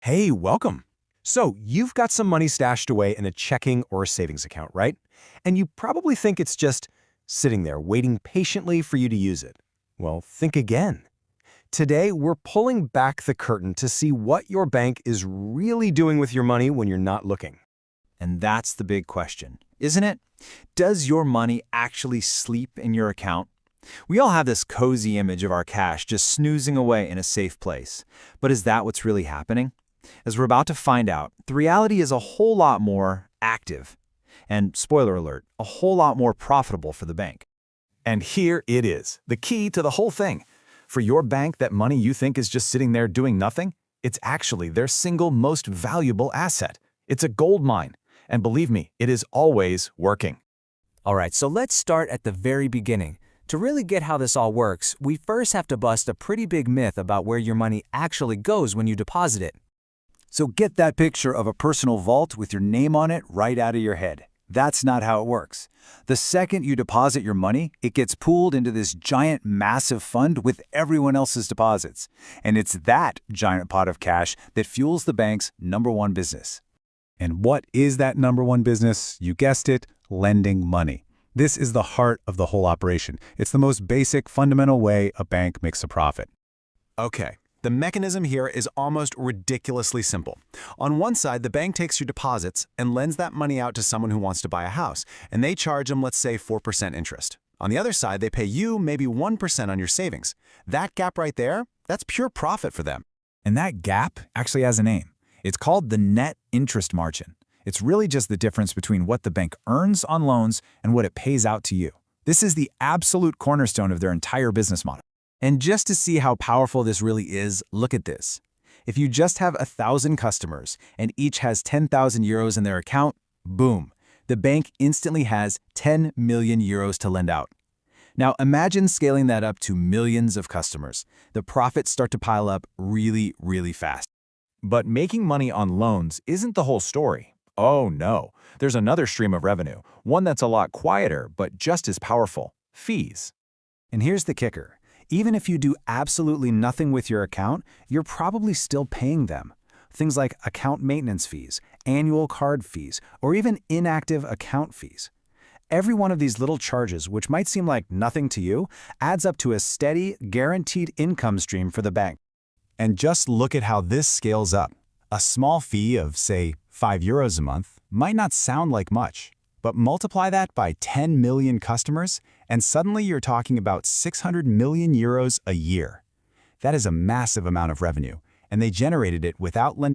Hey, welcome. So, you've got some money stashed away in a checking or a savings account, right? And you probably think it's just sitting there waiting patiently for you to use it. Well, think again. Today, we're pulling back the curtain to see what your bank is really doing with your money when you're not looking. And that's the big question, isn't it? Does your money actually sleep in your account? We all have this cozy image of our cash just snoozing away in a safe place. But is that what's really happening? As we're about to find out, the reality is a whole lot more active. And spoiler alert, a whole lot more profitable for the bank. And here it is, the key to the whole thing. For your bank, that money you think is just sitting there doing nothing, it's actually their single most valuable asset. It's a gold mine. And believe me, it is always working. All right, so let's start at the very beginning. To really get how this all works, we first have to bust a pretty big myth about where your money actually goes when you deposit it. So get that picture of a personal vault with your name on it right out of your head. That's not how it works. The second you deposit your money, it gets pooled into this giant, massive fund with everyone else's deposits. And it's that giant pot of cash that fuels the bank's #1 business. And what is that #1 business? You guessed it, lending money. This is the heart of the whole operation. It's the most basic, fundamental way a bank makes a profit. Okay, the mechanism here is almost ridiculously simple. On one side, the bank takes your deposits and lends that money out to someone who wants to buy a house, and they charge them, let's say, 4% interest. On the other side, they pay you maybe 1% on your savings. That gap right there, that's pure profit for them. And that gap actually has a name. It's called the net interest margin. It's really just the difference between what the bank earns on loans and what it pays out to you. This is the absolute cornerstone of their entire business model. And just to see how powerful this really is, look at this. If you just have 1,000 customers and each has 10,000 euros in their account, boom, the bank instantly has 10 million euros to lend out. Now imagine scaling that up to millions of customers. The profits start to pile up really, really fast. But making money on loans isn't the whole story. Oh no, there's another stream of revenue, one that's a lot quieter but just as powerful: fees. And here's the kicker. Even if you do absolutely nothing with your account, you're probably still paying them. Things like account maintenance fees, annual card fees, or even inactive account fees. Every one of these little charges, which might seem like nothing to you, adds up to a steady, guaranteed income stream for the bank. And just look at how this scales up. A small fee of, say, 5 euros a month might not sound like much, but multiply that by 10 million customers, and suddenly you're talking about 600 million euros a year. That is a massive amount of revenue, and they generated it without lending.